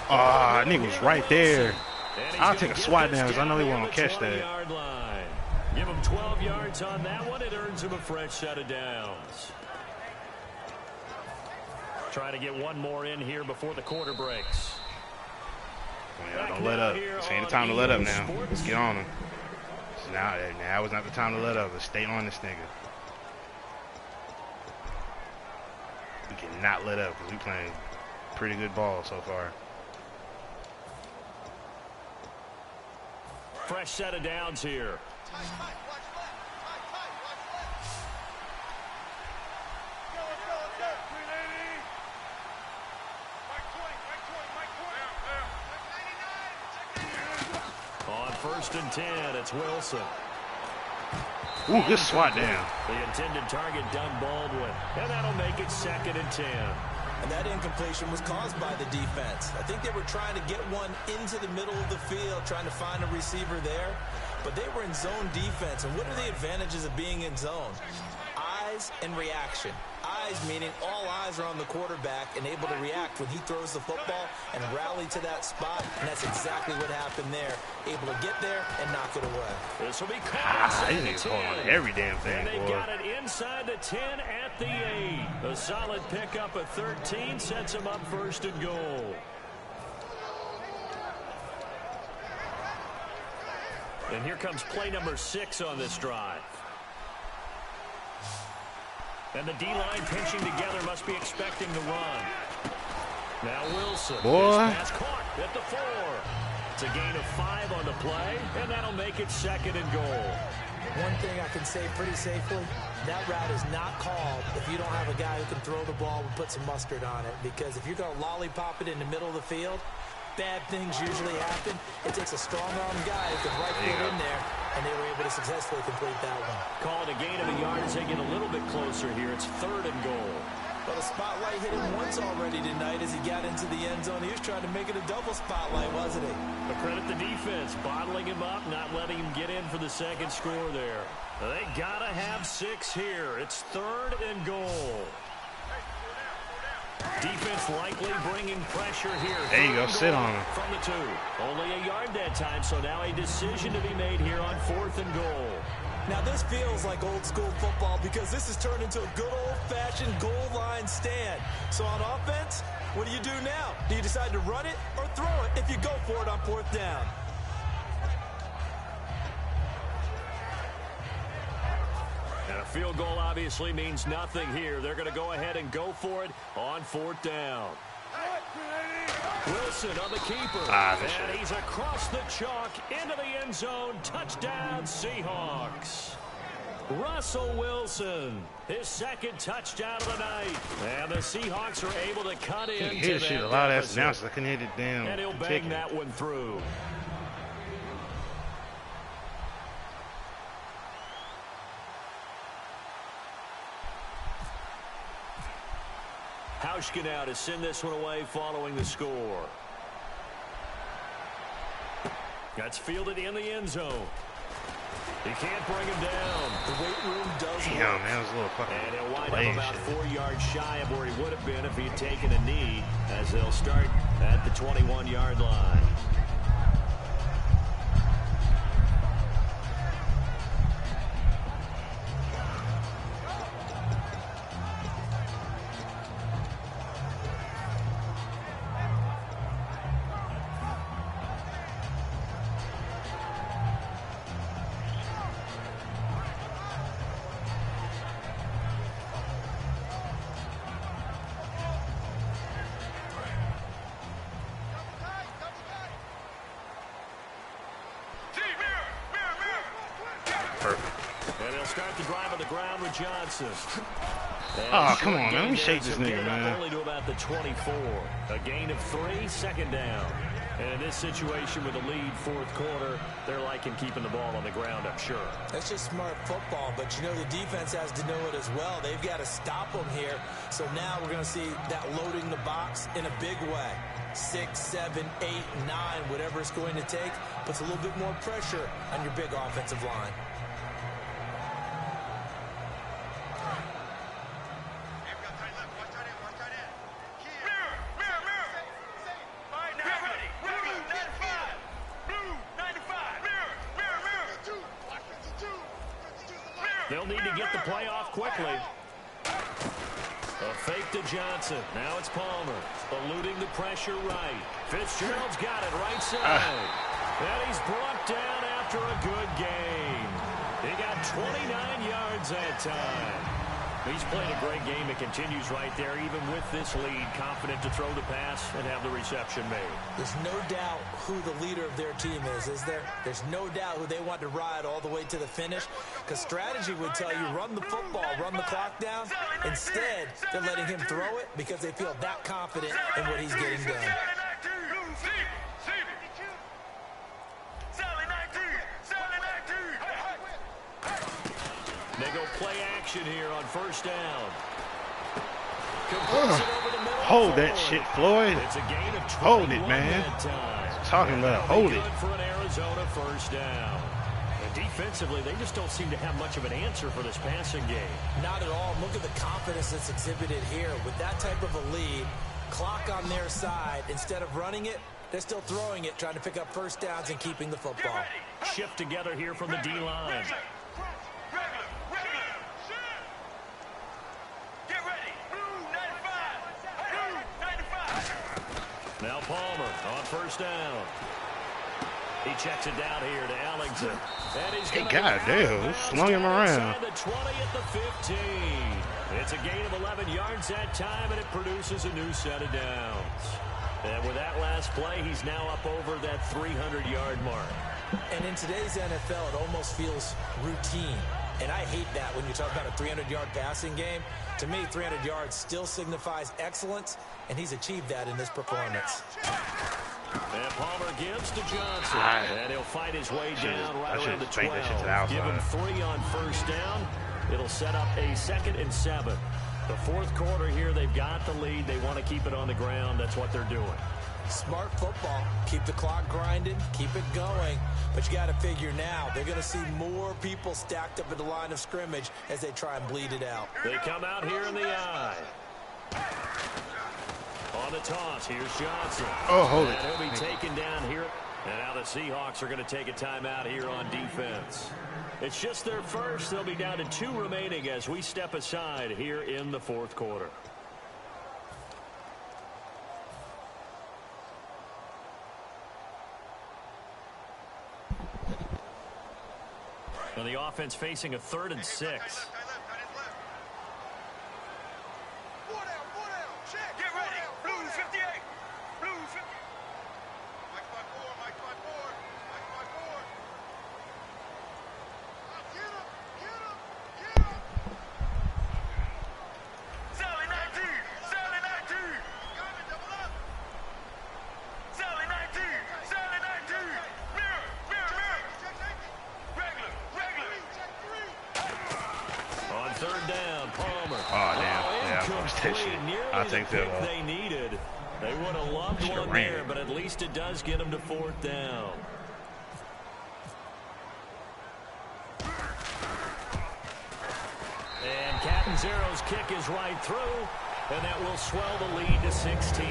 Ah, nigga was right there. I'll take a swat down because I know he won't catch that. Give him 12 yards on that one. It earns him a fresh set of downs. Trying to get one more in here before the quarter breaks. Yeah, don't let up. This ain't the time to let up now. Let's get on him. Now is not the time to let up. Let's stay on this nigga. We cannot let up because we playing pretty good ball so far. Fresh set of downs here. On 1st and 10, it's Wilson. Ooh, good swat down. The intended target, Doug Baldwin. And that'll make it 2nd and 10. And that incompletion was caused by the defense. I think they were trying to get one into the middle of the field, trying to find a receiver there. But they were in zone defense. And what are the advantages of being in zone? Eyes and reaction. Eyes meaning all eyes are on the quarterback and able to react when he throws the football and rally to that spot. And that's exactly what happened there. Able to get there and knock it away. This will be caught. These niggas holding on to every damn thing, And they boy. got it inside the 10 at the 8. A solid pickup at 13 sets them up 1st and goal. And here comes play number 6 on this drive. And the D-line pinching together, must be expecting the run. Now Wilson. Boy. This pass caught at the 4. It's a gain of 5 on the play, and that'll make it 2nd and goal. One thing I can say pretty safely, that route is not called if you don't have a guy who can throw the ball and put some mustard on it. Because if you're going to lollipop it in the middle of the field, bad things usually happen. It takes a strong-armed guy who can get in there, and they were able to successfully complete that one. Call it a gain of a yard as they get a little bit closer here. It's 3rd and goal. Well, the spotlight hit him once already tonight as he got into the end zone. He was trying to make it a double spotlight, wasn't he? But credit the defense, bottling him up, not letting him get in for the 2nd score there. They got to have 6 here. It's 3rd and goal. Defense likely bringing pressure here. There you go, sit on him. From the 2. Only a yard that time, so now a decision to be made here on 4th and goal. Now this feels like old school football because this has turned into a good old-fashioned goal line stand. So on offense, what do you do now? Do you decide to run it or throw it if you go for it on 4th down? And a field goal obviously means nothing here. They're going to go ahead and go for it on 4th down. Wilson on the keeper. And he's across the chalk into the end zone. Touchdown, Seahawks. Russell Wilson, his 2nd touchdown of the night. And the Seahawks are able to cut in. He hit shit a lot of announcers. I couldn't hit it down. And he'll bang that one through. Hauschka now to send this one away following the score. That's fielded in the end zone. He can't bring him down. The weight room does work. Damn, man, it was a little fucking and he'll wind up about 4 yards shy of where he would have been if he had taken a knee, as they'll start at the 21-yard line. And he'll start the drive on the ground with Johnson. Oh, come on, man. Let me shake this nigga, man. Only to about the 24. A gain of 3, 2nd down. And in this situation with the lead 4th quarter, they're liking keeping the ball on the ground, I'm sure. That's just smart football, but you know the defense has to know it as well. They've got to stop them here. So now we're going to see that loading the box in a big way. 6, 7, 8, 9, whatever it's going to take, puts a little bit more pressure on your big offensive line. They'll need to get the play off quickly. A fake to Johnson. Now it's Palmer. Eluding the pressure right. Fitzgerald's got it right side. And he's brought down after a good game. He got 29 yards that time. He's played a great game. It continues right there, even with this lead. Confident to throw the pass and have the reception made. There's no doubt who the leader of their team is there? There's no doubt who they want to ride all the way to the finish. Because strategy would tell you, run the football, run the clock down. Instead, they're letting him throw it because they feel that confident in what he's getting done. They go play action here on 1st down. Hold that shit, Floyd. It's a gain of 21 hold it, man. Talking about hold it. For an Arizona 1st down. And defensively, they just don't seem to have much of an answer for this passing game. Not at all. Look at the confidence that's exhibited here. With that type of a lead, clock on their side, instead of running it, they're still throwing it, trying to pick up 1st downs and keeping the football. Shift together here from the D-line. Now Palmer on 1st down. He checks it down here to Ellington. And he's goddamn, slung him around. The 20 at the 15. It's a gain of 11 yards that time, and it produces a new set of downs. And with that last play, he's now up over that 300-yard mark. And in today's NFL, it almost feels routine. And I hate that when you talk about a 300-yard passing game. To me, 300 yards still signifies excellence, and he's achieved that in this performance. And Palmer gives to Johnson. And he'll fight his way down right around the 12. Give him 3 on 1st down. It'll set up a 2nd and 7. The 4th quarter here, they've got the lead. They want to keep it on the ground. That's what they're doing. Smart football. Keep the clock grinding. Keep it going. But you got to figure now, they're going to see more people stacked up at the line of scrimmage as they try and bleed it out. They come out here in the eye. On the toss, here's Johnson. Oh, hold it. And he'll be taken down here. And now the Seahawks are going to take a timeout here on defense. It's just their first. They'll be down to 2 remaining as we step aside here in the 4th quarter. And the offense facing a 3rd and 6. Get ready. Blue 58. Blue 58. Mike by four. Mike by four. Mike by four. Get him. Get him. Get him. Sally 19. Sally 19. Double up. Sally 19. Sally 19. Mirror. Mirror. Mirror. Regular. Regular. On third down, Palmer. Oh, damn. Yeah, forced that shit. I'll take that one. They needed. They would have loved one there, but at least it does get them to fourth down. And Captain Zero's kick is right through, and that will swell the lead to 16.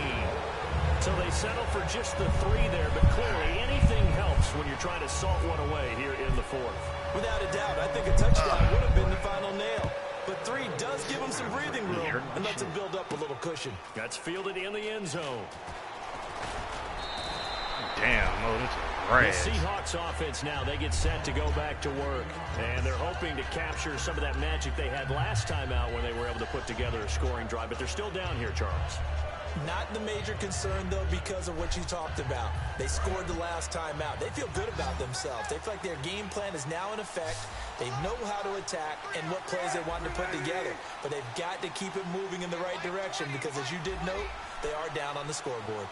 So they settle for just the 3 there, but clearly anything helps when you're trying to salt one away here in the fourth. Without a doubt, I think a touchdown would have been the final nail. But 3 does give him some breathing room and lets him build up a little cushion. That's fielded in the end zone. Damn, no, this is great. The Seahawks offense now, they get set to go back to work. And they're hoping to capture some of that magic they had last time out when they were able to put together a scoring drive. But they're still down here, Charles. Not the major concern, though, because of what you talked about. They scored the last time out. They feel good about themselves. They feel like their game plan is now in effect. They know how to attack and what plays they want to put together. But they've got to keep it moving in the right direction because, as you did note, they are down on the scoreboard.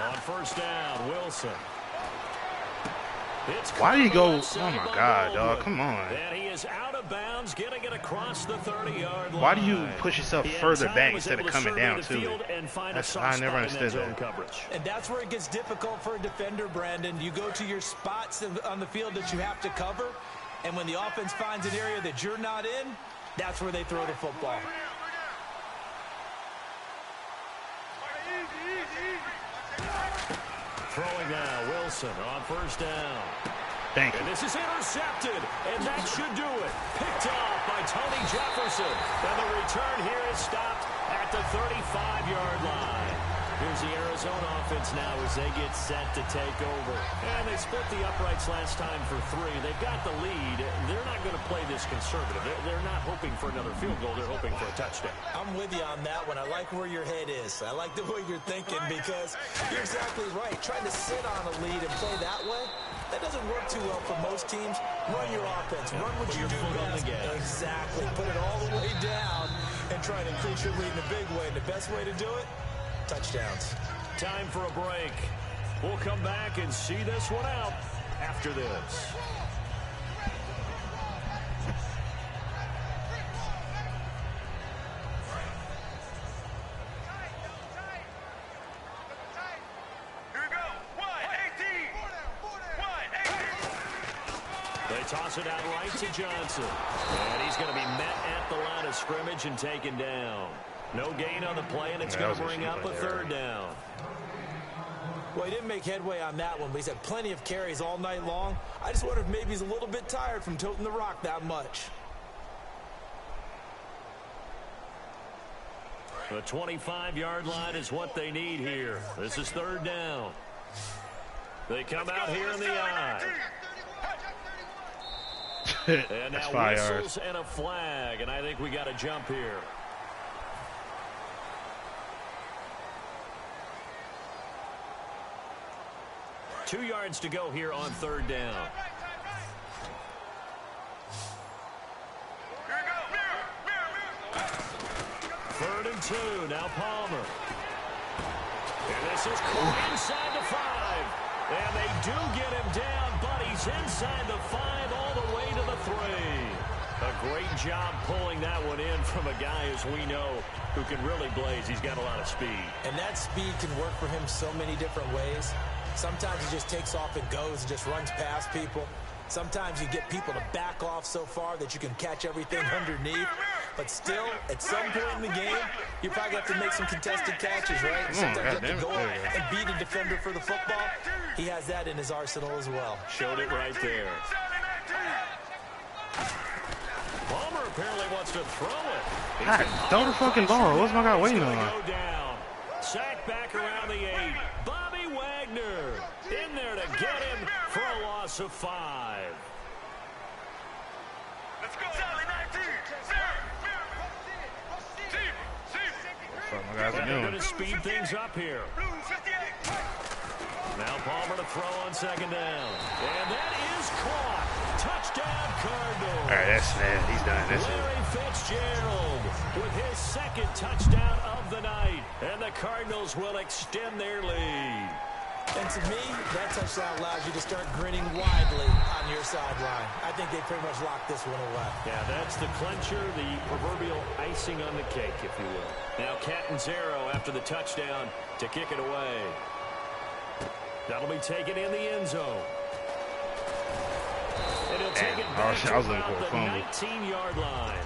On first down, Wilson. Why do you go? Oh my God, dog! Come on. And he is out of bounds, getting it across the 30-yard line. Why do you push yourself further back instead of coming down to it? I never understood that. And that's where it gets difficult for a defender, Brandon. You go to your spots on the field that you have to cover, and when the offense finds an area that you're not in, that's where they throw the football. Throwing now, Wilson on first down. Thank you. And this is intercepted, and that should do it. Picked off by Tony Jefferson. And the return here is stopped at the 35-yard line. Here's the Arizona offense now as they get set to take over. And they split the uprights last time for 3. They've got the lead. They're not going to play this conservative. They're not hoping for another field goal. They're hoping for a touchdown. I'm with you on that one. I like where your head is. I like the way you're thinking because you're exactly right. Trying to sit on a lead and play that way, that doesn't work too well for most teams. Run your offense. Run what you do best. Exactly. Put it all the way down and try to increase your lead in a big way. And the best way to do it, touchdowns. Time for a break. We'll come back and see this one out after this. They toss it out right to Johnson. And he's going to be met at the line of scrimmage and taken down. No gain on the play, and it's going to bring up a third down. Well, he didn't make headway on that one, but he's had plenty of carries all night long. I just wonder if maybe he's a little bit tired from toting the rock that much. The 25-yard line is what they need here. This is third down. They come out here in the eye. And That's now 5 whistles yards. and a flag, and I think we got a jump here. Two yards to go here on third down. Third and 2. Now Palmer. And this is caught inside the 5. And they do get him down, but he's inside the 5 all the way to the 3. A great job pulling that one in from a guy, as we know, who can really blaze. He's got a lot of speed. And that speed can work for him so many different ways. Sometimes he just takes off and goes and just runs past people. Sometimes you get people to back off so far that you can catch everything underneath. But still, at some point in the game, you probably have to make some contested catches, right? Sometimes you have to go up and beat a defender for the football. He has that in his arsenal as well. Showed it right there. Palmer apparently wants to throw it. God, throw the fucking ball. What's my guy waiting on? Go down. Sack back around the 8. Bobby Wagner in there to get him for a loss of 5. Let's go. Sally 19. Sir. That's what my guys are They're doing. going to speed things up here. Blue 58. Now Palmer to throw on second down. And that is caught. Touchdown, Cardinals. All right, that's it. He's done. That's it. Larry Fitzgerald with his second touchdown of the night. And the Cardinals will extend their lead. And to me, that touchdown allows you to start grinning widely on your sideline. I think they pretty much locked this one away. Yeah, that's the clincher, the proverbial icing on the cake, if you will. Now Catanzaro after the touchdown to kick it away. That'll be taken in the end zone. And he'll take it back I was looking for a about the fumble. 19-yard line.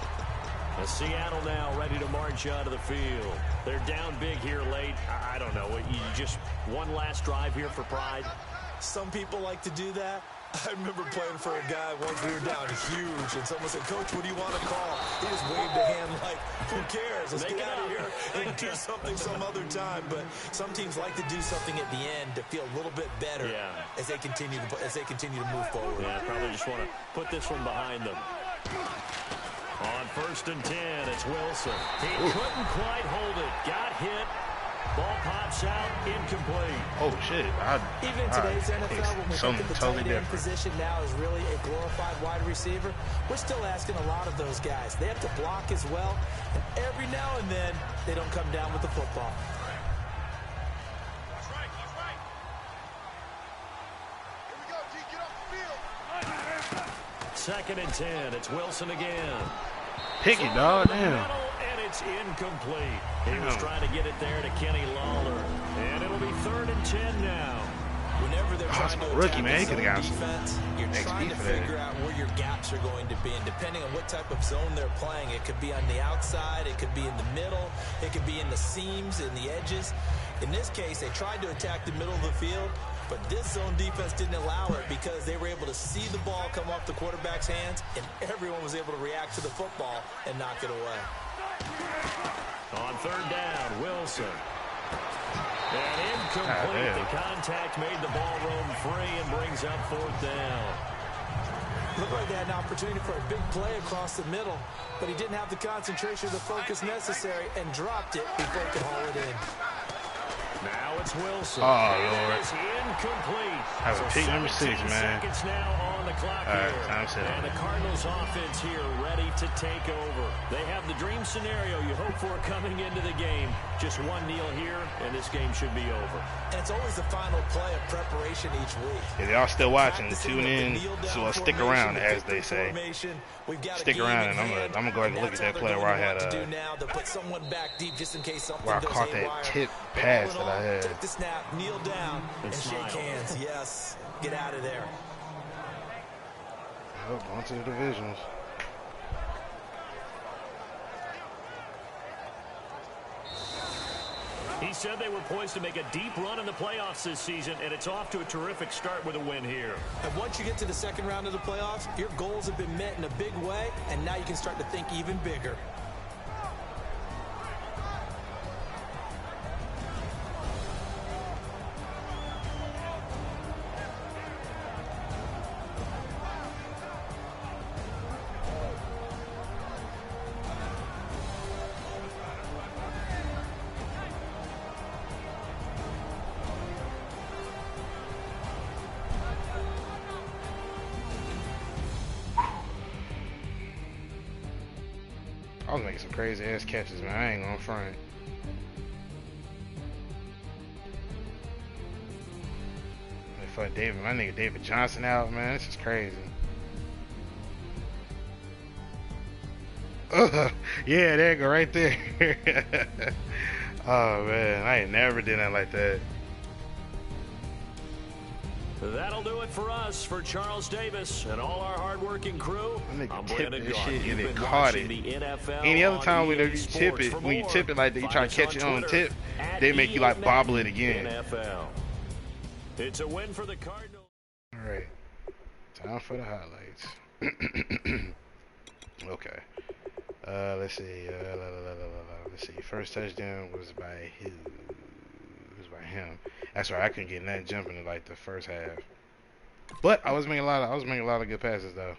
The Seattle now ready to march out of the field. They're down big here late. I don't know. You just one last drive here for pride. Some people like to do that. I remember playing for a guy once we were down huge, and someone said, "Coach, what do you want to call?" He just waved a hand like, "Who cares? Let's get out of here and do something some other time." But some teams like to do something at the end to feel a little bit better as they continue to move forward. Yeah, probably just want to put this one behind them. On 1st and 10, it's Wilson. He couldn't quite hold it. Got hit. Ball pops out, incomplete. Oh shit! Even in today's NFL, when we think of the totally tight end different. position now is really a glorified wide receiver, we're still asking a lot of those guys. They have to block as well, and every now and then, they don't come down with the football. That's right. That's right. Here we go, G. Get off the field. 2nd and 10, it's Wilson again. Pick it, dog. Damn. And it's incomplete. He was trying to get it there to Kenny Lawler. And it'll be 3rd and 10 now. Whenever they're trying to rookie, attack man. He the could've zone got some defense, you're XP trying to for that. figure out where your gaps are going to be. And depending on what type of zone they're playing, it could be on the outside, it could be in the middle, it could be in the seams, in the edges. In this case, they tried to attack the middle of the field, but this zone defense didn't allow it because they were able to see the ball come off the quarterback's hands, and everyone was able to react to the football and knock it away. On 3rd down, Wilson. And incomplete. The contact made the ball roam free and brings up 4th down. Looked like they had an opportunity for a big play across the middle, but he didn't have the concentration or the focus necessary and dropped it before he could haul it in. Now it's Wilson. Oh, And Lord. it's incomplete. Have a pick number 6, 17 man. seconds now on the clock All right, here. time set. And the Cardinals offense here ready to take over. They have the dream scenario you hope for coming into the game. Just one kneel here, and this game should be over. And it's always the final play of preparation each week. If y'all still watching, Practicing tune with the in. kneel-down So stick formation, around, the as victory they say. formation. We've got a Stick game around, in and I'm hand, gonna go ahead and look at that's that how play they're where I going had to do now to put someone back deep just in case something where I goes caught that haywire. tip But pass all in that I all, had. Take the snap, kneel down, and smile. shake hands. Yes, get out of there. Oh, going to the divisions. He said they were poised to make a deep run in the playoffs this season, and it's off to a terrific start with a win here. And once you get to the second round of the playoffs, your goals have been met in a big way, and now you can start to think even bigger. I was making some crazy ass catches, man. I ain't gonna front. They fuck David, my nigga David Johnson out, man. This is crazy. Yeah, there you go, right there. Oh man, I ain't never did that like that. That'll do it for us, for Charles Davis and all our hardworking crew. That nigga I'm tipped Brandon this Gaudin. shit and You've it been caught watching it. the NFL Any other on time when EA you tip Sports. it, For when you more, tip it like that, you try to find catch us it on Twitter tip, at they make you like bobble it again. NFL. It's a win for the Cardinals. All right, time for the highlights. Okay. Let's see. Let's see. First touchdown was by who? It was by him. That's right. I couldn't get nothing jumping in like the first half. But I was making a lot of good passes though.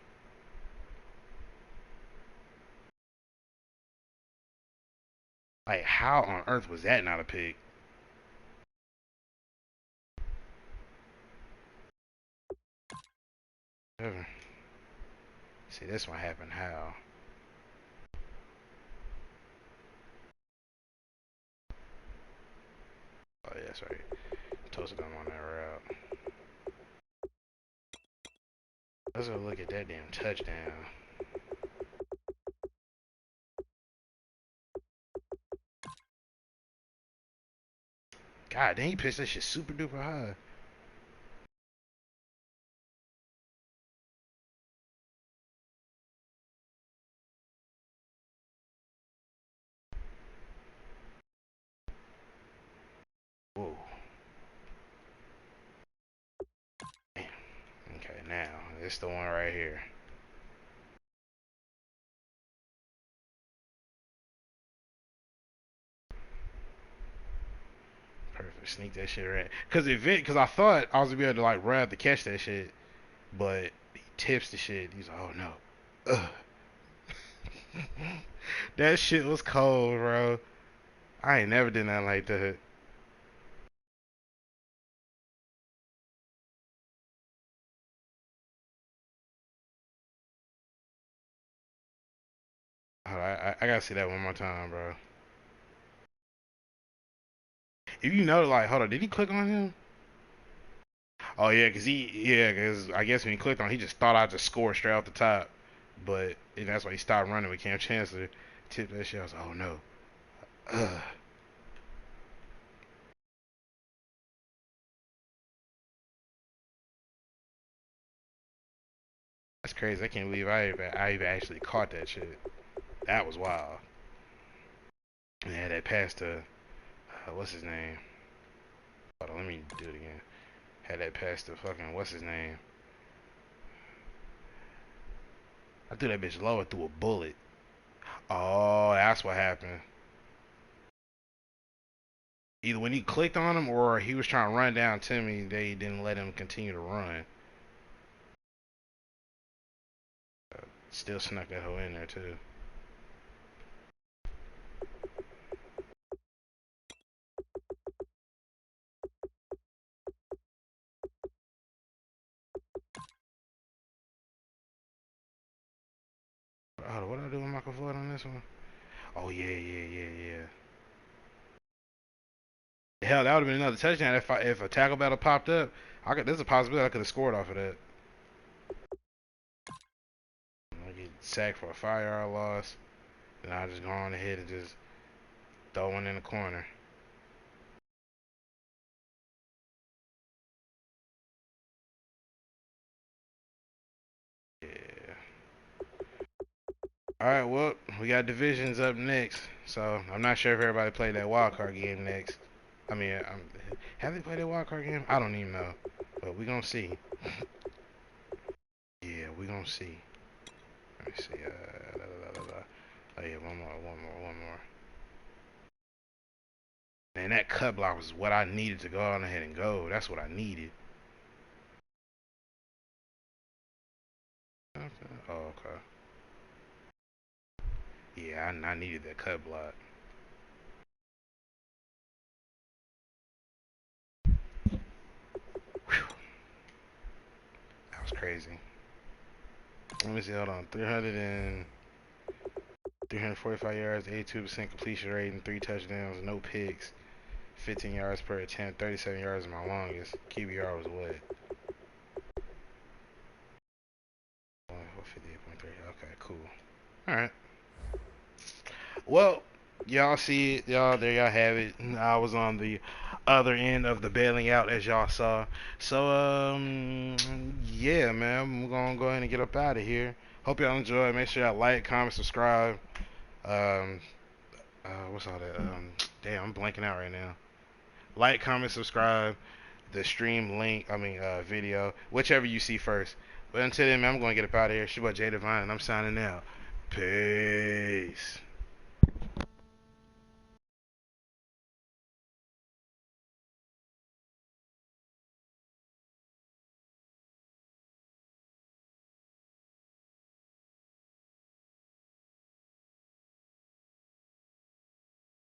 Like, how on earth was that not a pick? See, this one happened how? Oh, yeah, that's right. Toasted them on that route. Let's go look at that damn touchdown. God dang, he pitched that shit super duper high. Whoa. Damn. Okay, now, it's the one right here. Perfect. Sneak that shit right. Cause I thought I was gonna be able to like run out to catch that shit, but he tips the shit. He's like, oh no. Ugh. That shit was cold, bro. I ain't never did nothing like that. I gotta see that one more time, bro. If you know, like, hold on, did he click on him? Oh yeah, cause I guess when he clicked on, he just thought I'd just score straight off the top, but and that's why he stopped running with Cam Chancellor. Tipped that shit. I was like, oh no. Ugh. That's crazy. I can't believe I even actually caught that shit. That was wild. Yeah, that pass to what's his name? Hold on, let me do it again. Had that pass to fucking what's his name? I threw that bitch low and threw a bullet. Oh, that's what happened. Either when he clicked on him or he was trying to run down Timmy, they didn't let him continue to run. Still snuck that hoe in there too. Oh, what did I do with Michael Floyd on this one? Oh yeah. Hell, that would have been another touchdown if a tackle battle popped up. There's a possibility I could have scored off of that. I get sacked for a 5-yard loss, then I just go on ahead and just throw one in the corner. Yeah. All right, well, we got divisions up next, so I'm not sure if everybody played that wild card game next. I mean, have they played that wild card game? I don't even know, but we gonna see. Yeah, we gonna see. Let me see. Oh yeah, one more. Man, that cut block was what I needed to go on ahead and go. That's what I needed. Okay. Oh, okay. Yeah, I needed that cut block. Whew, that was crazy. Let me see. Hold on. 345 yards, 82% completion rate, and 3 touchdowns, no picks. 15 yards per attempt, 37 yards is my longest. QBR was what? 58.3. Okay, cool. All right. Well, y'all see it, y'all. There y'all have it. I was on the other end of the bailing out, as y'all saw. So, yeah, man, we're gonna go ahead and get up out of here. Hope y'all enjoy. Make sure y'all like, comment, subscribe. Um, what's all that? Damn, I'm blanking out right now. Like, comment, subscribe. The stream link, video, whichever you see first. But until then, man, I'm gonna get up out of here. It's your boy Jay Divine, and I'm signing out. Peace.